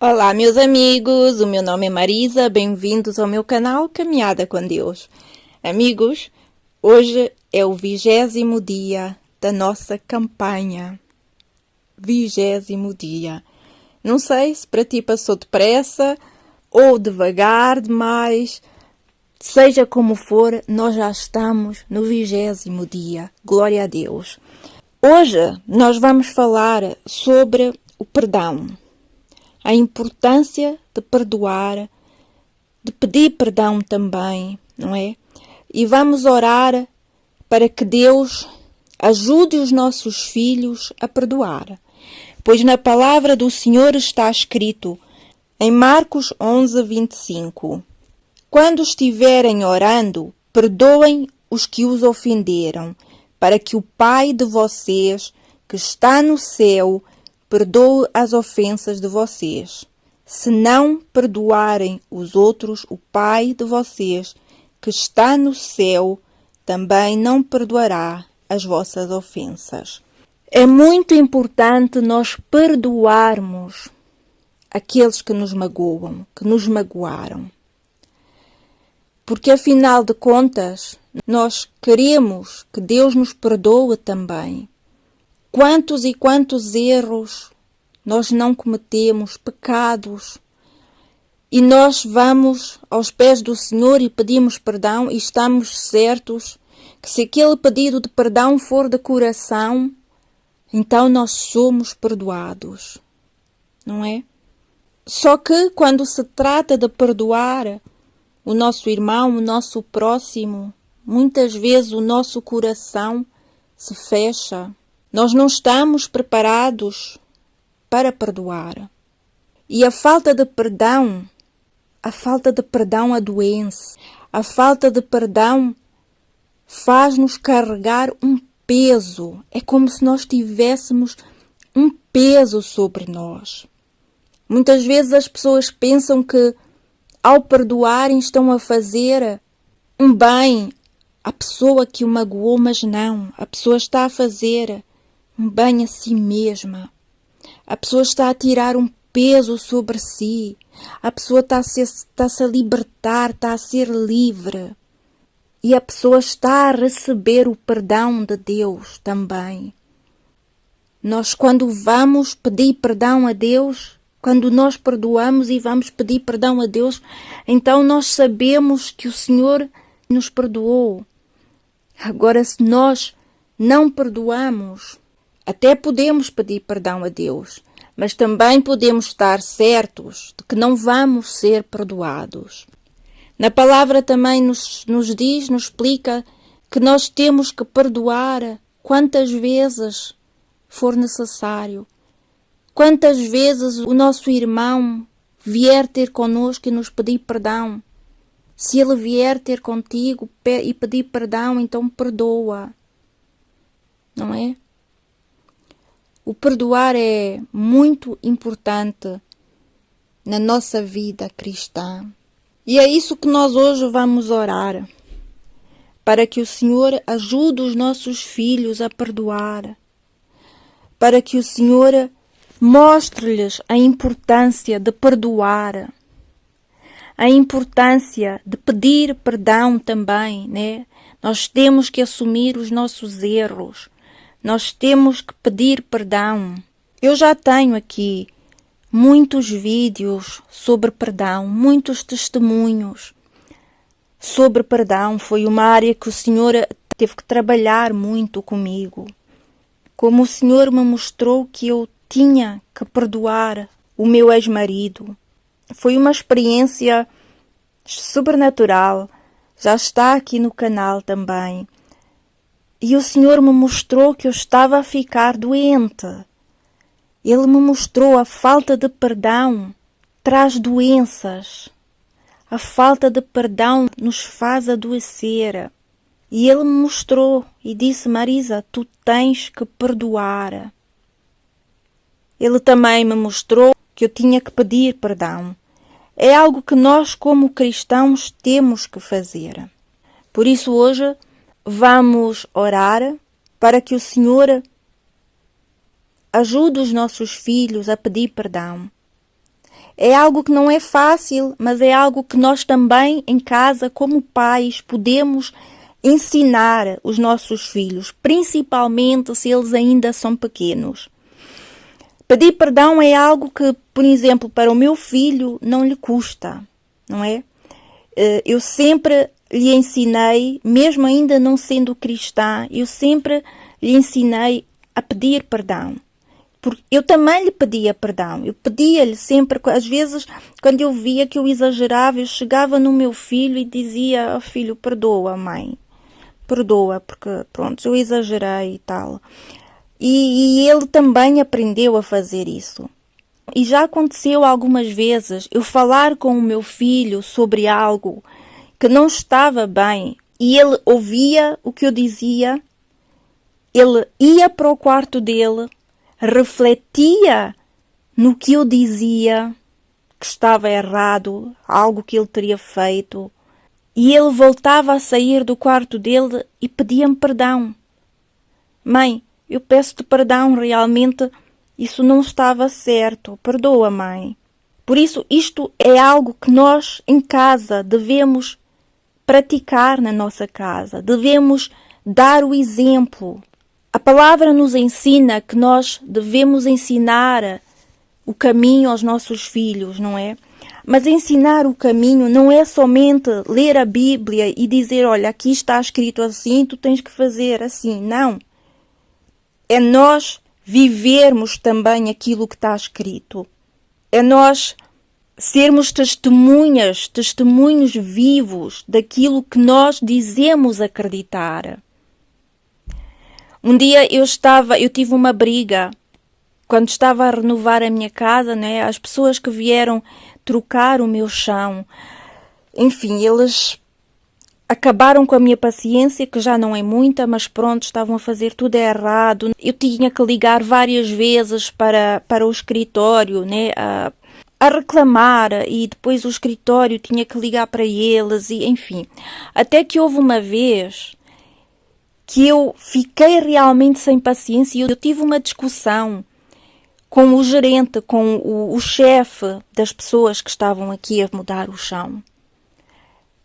Olá, meus amigos, o meu nome é Marisa, bem-vindos ao meu canal Caminhada com Deus. Amigos, hoje é o 20º dia da nossa campanha. 20º dia. Não sei se para ti passou depressa ou devagar demais. Seja como for, nós já estamos no 20º dia. Glória a Deus. Hoje nós vamos falar sobre o perdão. A importância de perdoar, de pedir perdão também, não é? E vamos orar para que Deus ajude os nossos filhos a perdoar. Pois na palavra do Senhor está escrito, em Marcos 11:25, quando estiverem orando, perdoem os que os ofenderam, para que o Pai de vocês, que está no céu, perdoe as ofensas de vocês. Se não perdoarem os outros, o Pai de vocês, que está no céu, também não perdoará as vossas ofensas. É muito importante nós perdoarmos aqueles que nos magoam, que nos magoaram. Porque, afinal de contas, nós queremos que Deus nos perdoe também. Quantos e quantos erros nós não cometemos, pecados, e nós vamos aos pés do Senhor e pedimos perdão e estamos certos que se aquele pedido de perdão for de coração, então nós somos perdoados, não é? Só que quando se trata de perdoar o nosso irmão, o nosso próximo, muitas vezes o nosso coração se fecha. Nós não estamos preparados para perdoar. E a falta de perdão adoece. A falta de perdão faz-nos carregar um peso. É como se nós tivéssemos um peso sobre nós. Muitas vezes as pessoas pensam que ao perdoarem estão a fazer um bem à pessoa que o magoou, mas não. A pessoa está a fazer um bem a si mesma. A pessoa está a tirar um peso sobre si. A pessoa está-se a libertar, está a ser livre. E a pessoa está a receber o perdão de Deus também. Nós, quando vamos pedir perdão a Deus, quando nós perdoamos e vamos pedir perdão a Deus, então nós sabemos que o Senhor nos perdoou. Agora, se nós não perdoamos, até podemos pedir perdão a Deus, mas também podemos estar certos de que não vamos ser perdoados. Na palavra também nos diz, nos explica que nós temos que perdoar quantas vezes for necessário. Quantas vezes o nosso irmão vier ter connosco e nos pedir perdão. Se ele vier ter contigo e pedir perdão, então perdoa. Não é? O perdoar é muito importante na nossa vida cristã. E é isso que nós hoje vamos orar. Para que o Senhor ajude os nossos filhos a perdoar. Para que o Senhor mostre-lhes a importância de perdoar. A importância de pedir perdão também, né? Nós temos que assumir os nossos erros. Nós temos que pedir perdão. Eu já tenho aqui muitos vídeos sobre perdão, muitos testemunhos sobre perdão. Foi uma área que o Senhor teve que trabalhar muito comigo. Como o Senhor me mostrou que eu tinha que perdoar o meu ex-marido. Foi uma experiência sobrenatural. Já está aqui no canal também. E o Senhor me mostrou que eu estava a ficar doente. Ele me mostrou a falta de perdão traz doenças. A falta de perdão nos faz adoecer. E Ele me mostrou e disse, Marisa, tu tens que perdoar. Ele também me mostrou que eu tinha que pedir perdão. É algo que nós, como cristãos, temos que fazer. Por isso, hoje, vamos orar para que o Senhor ajude os nossos filhos a pedir perdão. É algo que não é fácil, mas é algo que nós também em casa, como pais, podemos ensinar os nossos filhos, principalmente se eles ainda são pequenos. Pedir perdão é algo que, por exemplo, para o meu filho não lhe custa, não é? Eu sempre lhe ensinei, mesmo ainda não sendo cristã, eu sempre lhe ensinei a pedir perdão. Porque eu também lhe pedia perdão. Eu pedia-lhe sempre, às vezes, quando eu via que eu exagerava, eu chegava no meu filho e dizia, oh, filho, perdoa, mãe. Perdoa, porque, pronto, eu exagerei e tal. E ele também aprendeu a fazer isso. E já aconteceu algumas vezes eu falar com o meu filho sobre algo que não estava bem e ele ouvia o que eu dizia, ele ia para o quarto dele, refletia no que eu dizia que estava errado, algo que ele teria feito, e ele voltava a sair do quarto dele e pedia-me perdão. Mãe, eu peço-te perdão, realmente isso não estava certo. Perdoa, mãe. Por isso, isto é algo que nós em casa devemos praticar na nossa casa. Devemos dar o exemplo. A palavra nos ensina que nós devemos ensinar o caminho aos nossos filhos, não é? Mas ensinar o caminho não é somente ler a Bíblia e dizer, olha, aqui está escrito assim, tu tens que fazer assim. Não. É nós vivermos também aquilo que está escrito. É nós sermos testemunhos vivos daquilo que nós dizemos acreditar. Um dia eu tive uma briga quando estava a renovar a minha casa, né? As pessoas que vieram trocar o meu chão, enfim, eles acabaram com a minha paciência, que já não é muita, mas pronto, estavam a fazer tudo errado. Eu tinha que ligar várias vezes para o escritório, né? A reclamar, e depois o escritório tinha que ligar para eles, e enfim. Até que houve uma vez que eu fiquei realmente sem paciência e eu tive uma discussão com o gerente, com o chefe das pessoas que estavam aqui a mudar o chão.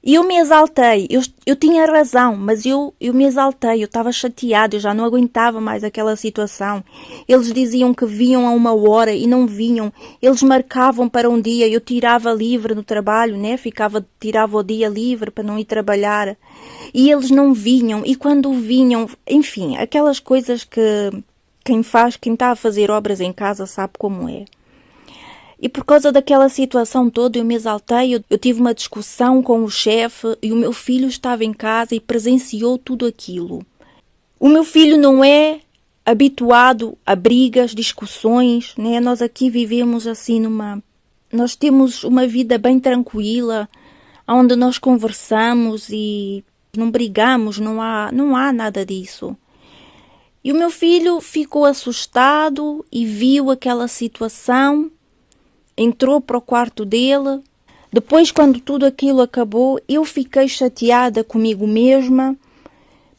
E eu me exaltei, eu tinha razão, mas eu me exaltei, eu estava chateada, eu já não aguentava mais aquela situação. Eles diziam que vinham a 1 hora e não vinham, eles marcavam para um dia, eu tirava livre no trabalho, né? Tirava o dia livre para não ir trabalhar, e eles não vinham, e quando vinham, enfim, aquelas coisas que quem está a fazer obras em casa sabe como é. E por causa daquela situação toda eu me exaltei, eu tive uma discussão com o chefe e o meu filho estava em casa e presenciou tudo aquilo. O meu filho não é habituado a brigas, discussões, né? Nós aqui vivemos assim nós temos uma vida bem tranquila, onde nós conversamos e não brigamos, não há nada disso. E o meu filho ficou assustado e viu aquela situação, entrou para o quarto dele. Depois, quando tudo aquilo acabou, eu fiquei chateada comigo mesma,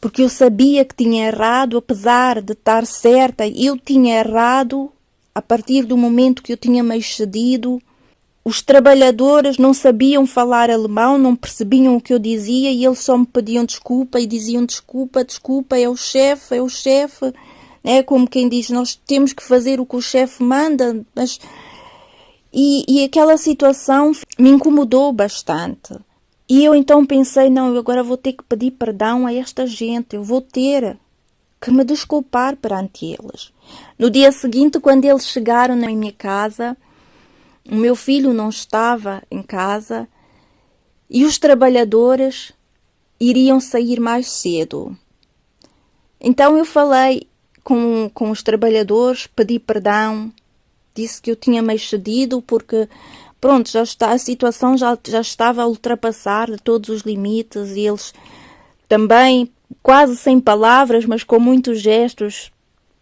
porque eu sabia que tinha errado, apesar de estar certa, eu tinha errado a partir do momento que eu tinha me excedido. Os trabalhadores não sabiam falar alemão, não percebiam o que eu dizia e eles só me pediam desculpa e diziam desculpa, é o chefe, é como quem diz, nós temos que fazer o que o chefe manda, mas... E aquela situação me incomodou bastante. E eu então pensei, não, eu agora vou ter que pedir perdão a esta gente, eu vou ter que me desculpar perante eles. No dia seguinte, quando eles chegaram na minha casa, o meu filho não estava em casa e os trabalhadores iriam sair mais cedo. Então eu falei com os trabalhadores, pedi perdão, disse que eu tinha me excedido porque, pronto, a situação já estava a ultrapassar de todos os limites e eles também, quase sem palavras, mas com muitos gestos,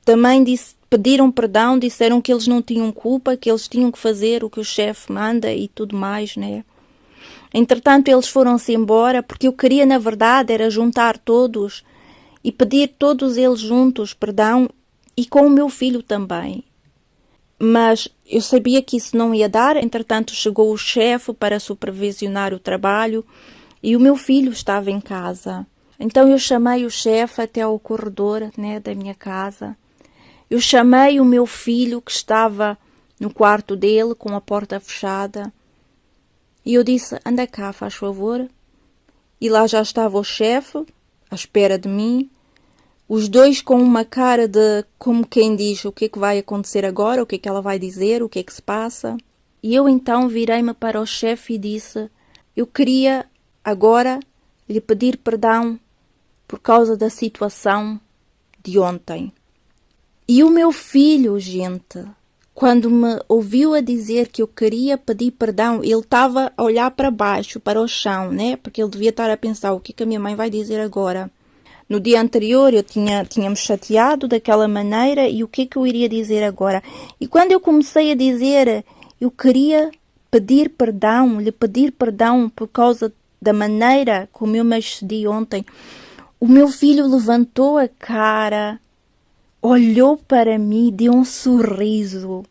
também pediram perdão, disseram que eles não tinham culpa, que eles tinham que fazer o que o chefe manda e tudo mais, né? Entretanto, eles foram-se embora porque eu queria, na verdade, era juntar todos e pedir todos eles juntos perdão e com o meu filho também. Mas eu sabia que isso não ia dar. Entretanto, chegou o chefe para supervisionar o trabalho e o meu filho estava em casa. Então eu chamei o chefe até ao corredor, né, da minha casa. Eu chamei o meu filho que estava no quarto dele com a porta fechada e eu disse: anda cá, faz favor. E lá já estava o chefe à espera de mim. Os dois com uma cara de como quem diz: o que é que vai acontecer agora, o que é que ela vai dizer, o que é que se passa. E eu então virei-me para o chefe e disse: eu queria agora lhe pedir perdão por causa da situação de ontem. E o meu filho, gente, quando me ouviu a dizer que eu queria pedir perdão, ele estava a olhar para baixo, para o chão, né? Porque ele devia estar a pensar: o que é que a minha mãe vai dizer agora? No dia anterior eu tinha-me chateado daquela maneira e o que é que eu iria dizer agora? E quando eu comecei a dizer eu queria lhe pedir perdão por causa da maneira como eu me excedi ontem, o meu filho levantou a cara, olhou para mim, deu um sorriso.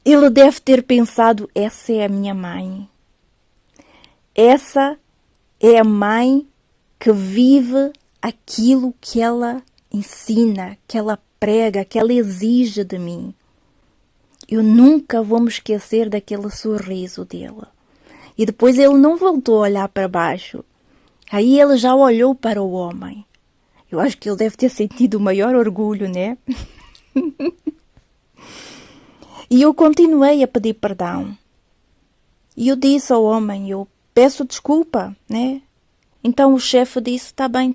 Ele deve ter pensado: essa é a minha mãe. Essa é a mãe que vive aquilo que ela ensina, que ela prega, que ela exige de mim. Eu nunca vou me esquecer daquele sorriso dele. E depois ele não voltou a olhar para baixo. Aí ele já olhou para o homem. Eu acho que ele deve ter sentido o maior orgulho, né? E eu continuei a pedir perdão. E eu disse ao homem: eu peço desculpa, né? Então o chefe disse: está bem,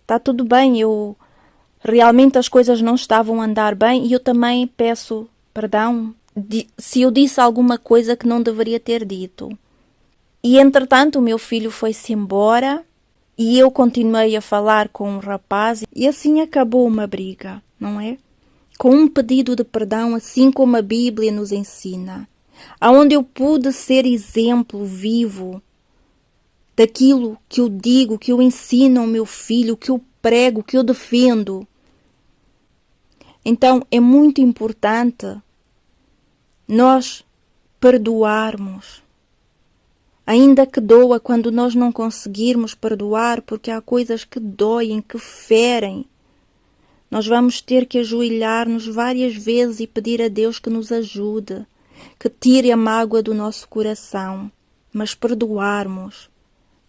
está tudo bem, realmente as coisas não estavam a andar bem e eu também peço perdão se eu disse alguma coisa que não deveria ter dito. E entretanto o meu filho foi-se embora e eu continuei a falar com o rapaz e assim acabou uma briga, não é? Com um pedido de perdão, assim como a Bíblia nos ensina, aonde eu pude ser exemplo vivo daquilo que eu digo, que eu ensino ao meu filho, que eu prego, que eu defendo. Então é muito importante nós perdoarmos, ainda que doa quando nós não conseguirmos perdoar, porque há coisas que doem, que ferem. Nós vamos ter que ajoelhar-nos várias vezes e pedir a Deus que nos ajude, que tire a mágoa do nosso coração, mas perdoarmos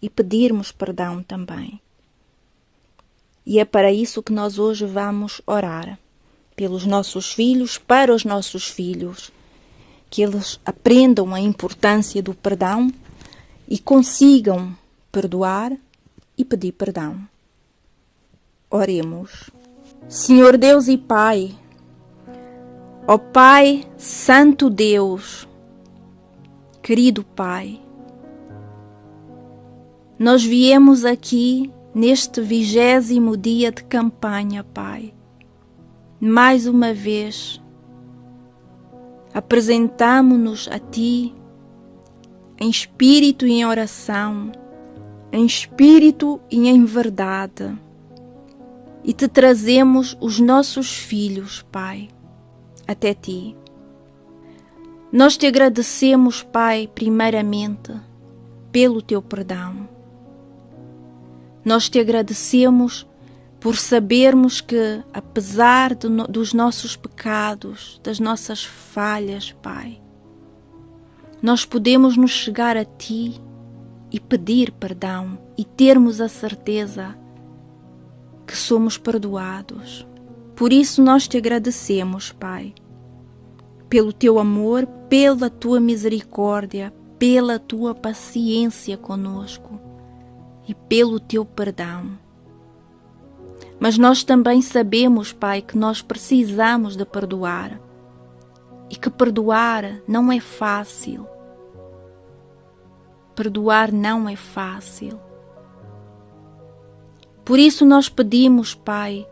e pedirmos perdão também. E é para isso que nós hoje vamos orar, pelos nossos filhos, para os nossos filhos, que eles aprendam a importância do perdão e consigam perdoar e pedir perdão. Oremos. Senhor Deus e Pai, ó Pai, Santo Deus, querido Pai, nós viemos aqui neste 20º dia de campanha, Pai. Mais uma vez, apresentamo-nos a Ti em espírito e em oração, em espírito e em verdade. E Te trazemos os nossos filhos, Pai, até Ti. Nós Te agradecemos, Pai, primeiramente, pelo Teu perdão. Nós Te agradecemos por sabermos que, apesar dos nossos pecados, das nossas falhas, Pai, nós podemos nos chegar a Ti e pedir perdão e termos a certeza que somos perdoados. Por isso nós Te agradecemos, Pai, pelo Teu amor, pela Tua misericórdia, pela Tua paciência conosco e pelo Teu perdão. Mas nós também sabemos, Pai, que nós precisamos de perdoar e que perdoar não é fácil. Perdoar não é fácil. Por isso nós pedimos, Pai,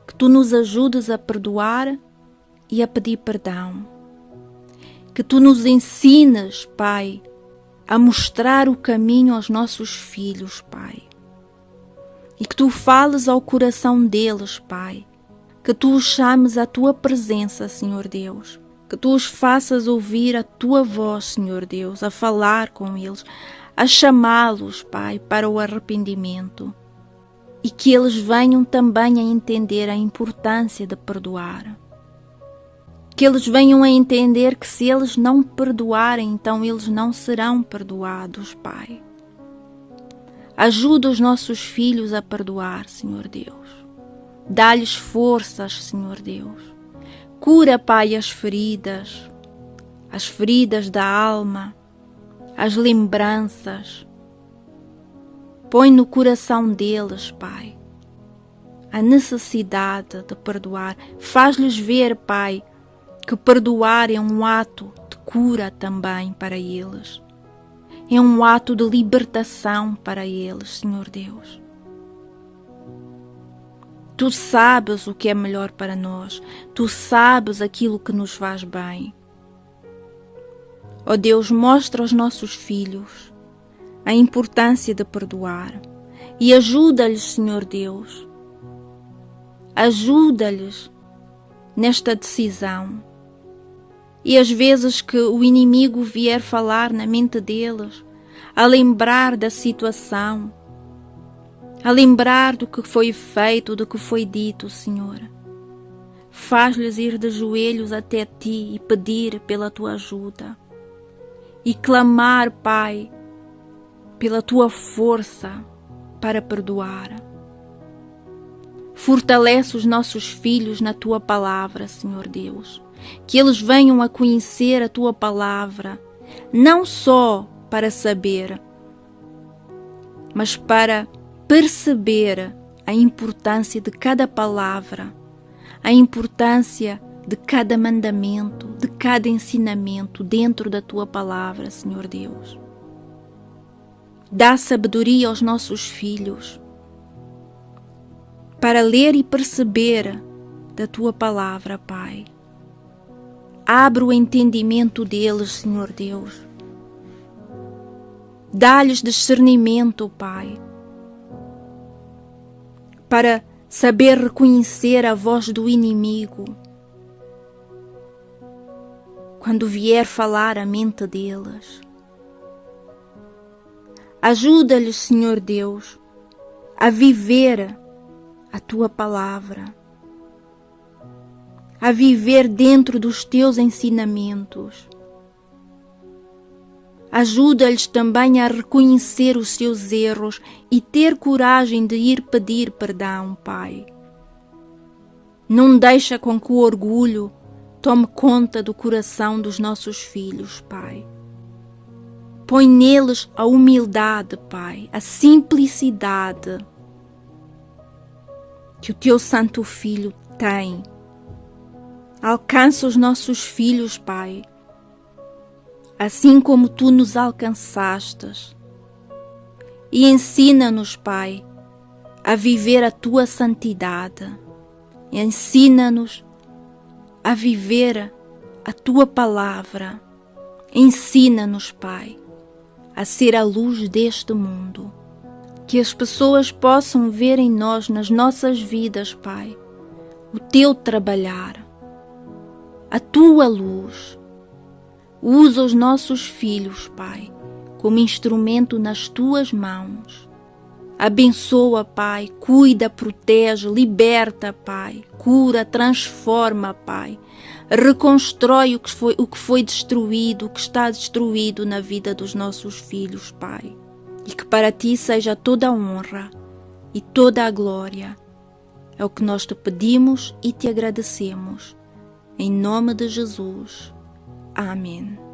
que Tu nos ajudes a perdoar e a pedir perdão. Que Tu nos ensines, Pai, a mostrar o caminho aos nossos filhos, Pai. E que Tu fales ao coração deles, Pai, que Tu os chames à Tua presença, Senhor Deus. Que Tu os faças ouvir a Tua voz, Senhor Deus, a falar com eles, a chamá-los, Pai, para o arrependimento. E que eles venham também a entender a importância de perdoar. Que eles venham a entender que se eles não perdoarem, então eles não serão perdoados, Pai. Ajuda os nossos filhos a perdoar, Senhor Deus. Dá-lhes forças, Senhor Deus. Cura, Pai, as feridas da alma, as lembranças. Põe no coração deles, Pai, a necessidade de perdoar. Faz-lhes ver, Pai, que perdoar é um ato de cura também para eles. É um ato de libertação para eles, Senhor Deus. Tu sabes o que é melhor para nós. Tu sabes aquilo que nos faz bem. Ó Deus, mostra aos nossos filhos a importância de perdoar e ajuda-lhes, Senhor Deus. Ajuda-lhes nesta decisão. E às vezes que o inimigo vier falar na mente deles, a lembrar da situação, a lembrar do que foi feito, do que foi dito, Senhor. Faz-lhes ir de joelhos até Ti e pedir pela Tua ajuda. E clamar, Pai, pela Tua força para perdoar. Fortalece os nossos filhos na Tua palavra, Senhor Deus. Que eles venham a conhecer a Tua palavra, não só para saber, mas para perceber a importância de cada palavra, a importância de cada mandamento, de cada ensinamento dentro da Tua palavra, Senhor Deus. Dá sabedoria aos nossos filhos para ler e perceber da Tua palavra, Pai. Abre o entendimento deles, Senhor Deus. Dá-lhes discernimento, Pai, para saber reconhecer a voz do inimigo quando vier falar a mente deles. Ajuda-lhes, Senhor Deus, a viver a Tua palavra, a viver dentro dos Teus ensinamentos. Ajuda-lhes também a reconhecer os seus erros e ter coragem de ir pedir perdão, Pai. Não deixa com que o orgulho tome conta do coração dos nossos filhos, Pai. Põe neles a humildade, Pai, a simplicidade que o Teu Santo Filho tem. Alcança os nossos filhos, Pai, assim como Tu nos alcançastes, e ensina-nos, Pai, a viver a Tua santidade. Ensina-nos a viver a Tua palavra. Ensina-nos, Pai, a ser a luz deste mundo. Que as pessoas possam ver em nós, nas nossas vidas, Pai, o Teu trabalhar, a Tua luz. Usa os nossos filhos, Pai, como instrumento nas Tuas mãos. Abençoa, Pai, cuida, protege, liberta, Pai, cura, transforma, Pai. Reconstrói o que foi destruído, o que está destruído na vida dos nossos filhos, Pai. E que para Ti seja toda a honra e toda a glória. É o que nós Te pedimos e Te agradecemos. Em nome de Jesus. Amém.